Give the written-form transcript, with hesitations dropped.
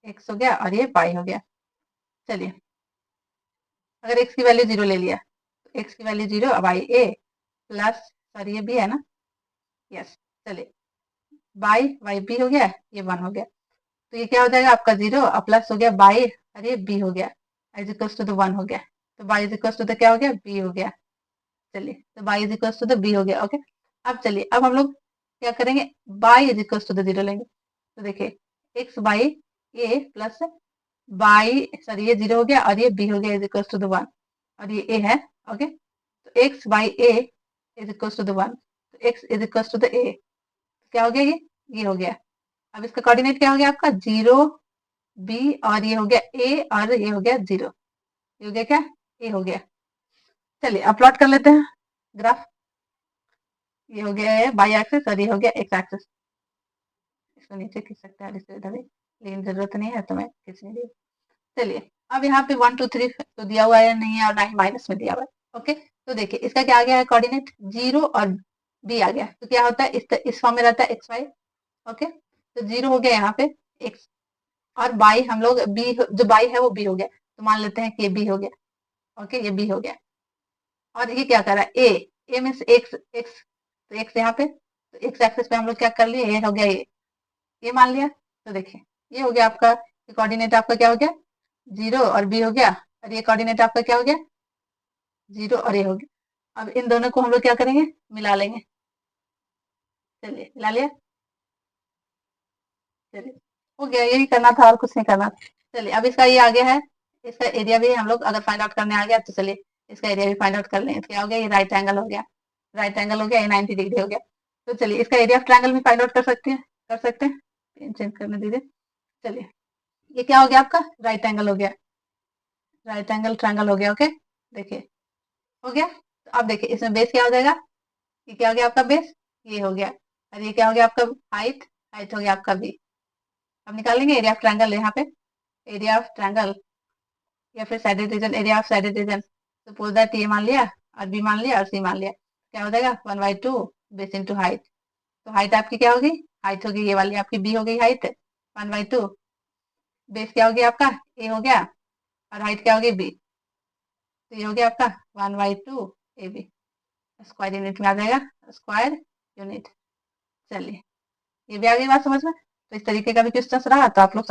X हो गया और ये वाई हो गया। चलिए, अगर एक्स की वैल्यू 0 ले लिया तो एक्स की वैल्यू 0, वाई ए प्लस, सॉरी ये बी है ना, यस। चलिए, बाई वाई बी हो गया, ये 1 हो गया। तो ये क्या हो जाएगा आपका 0 और प्लस हो गया बाई और ये बी हो गया, इज इक्वल टू द 1 हो गया। तो by is equal to the क्या हो गया, बी हो गया। चलिए, तो by is equal to the b हो गया। ओके, अब चलिए, अब हम लोग क्या करेंगे, by is equal to the 0 लेंगे। तो देखिए, x by a plus by, sorry ये 0 हो गया और ये बी हो गया इज इक्वल टू द 1 और ये ए है। ओके, तो x by a is equal to the 1, तो x is equal to the a, क्या हो गया ये हो गया। अब इसका कोऑर्डिनेट क्या हो गया आपका, 0 बी और ये हो गया ए और ये हो गया 0, ये हो गया क्या, ए हो गया। चलिए, अब प्लॉट कर लेते हैं ग्राफ। ये हो गया है बाई एक्सिस और ये हो गया एक्स एक्सिस। इसको नीचे खींच सकते हैं इसे इधर ही, लेकिन जरूरत नहीं है तो मैं खींच नहीं रही। चलिए, अब यहाँ पे 1 2 3 तो दिया हुआ है नहीं है और ना ही माइनस में दिया हुआ है। ओके, तो देखिए इसका क्या आ गया है कोऑर्डिनेट, 0 और बी आ गया। तो क्या होता है, इस फॉर्म में रहता है एक्स वाई। ओके, तो 0 हो गया यहाँ पे एक्स और बाई, हम लोग बी जो बाई है वो बी हो गया, तो मान लेते हैं कि ये बी हो गया। ओके, ये बी हो गया और ये क्या कर रहा है, ए मीन्स एक्स एक्स, तो एक्स यहाँ पे, तो एक्स एक्सिस पे हम लोग क्या कर लिए, ये हो गया ये मान लिया। तो देखिए, ये हो गया आपका कोऑर्डिनेट, आपका क्या हो गया, 0 और बी हो गया और ये कोऑर्डिनेट आपका क्या हो गया, 0 और ये हो गया। अब इन दोनों को हम लोग क्या करेंगे, मिला लेंगे। चलिए, मिला लिया। चलिए, हो गया, यही करना था और कुछ नहीं करना। चलिए, अब इसका ये आ गया है, इसका एरिया भी हम लोग अगर फाइंड आउट करने आ गया तो चलिए इसका एरिया भी फाइंड आउट कर लेंगे। तो क्या हो गया, ये राइट एंगल हो गया, राइट एंगल हो गया, ये 90 डिग्री हो गया। तो चलिए, इसका एरिया ऑफ ट्रायंगल भी फाइंड आउट कर सकते हैं। पेन चेंज करने दीजिए। चलिए, ये क्या हो गया आपका, राइट एंगल हो गया, राइट एंगल ट्रायंगल हो गया। ओके, देखिए हो गया। तो अब देखिए इसमें बेस क्या हो जाएगा, ये क्या हो गया आपका बेस, ये हो गया और ये क्या हो गया आपका हाइट, हाइट हो गया आपका बी। अब निकालेंगे एरिया ऑफ ट्रायंगल, यहाँ पे एरिया ऑफ ट्रायंगल या फिर shaded region, area of shaded region. Suppose that ये मान लिया और बी मान लिया और सी मान लिया, क्या हो जाएगा 1/2 बेस इंटू हाइट। तो हाइट आपकी क्या होगी, हाइट होगी ये वाली आपकी बी हो गई हाइट 1/2, बेस क्या हो गया आपका ए हो गया और हाइट क्या होगी बी, तो ये हो गया आपका 1/2 ए बी। स्क्वायर यूनिट में आ जाएगा, स्क्वायर यूनिट। चलिए, ये भी आ गई बात समझ में। तो इस तरीके का भी क्वेश्चन रहा तो आप लोग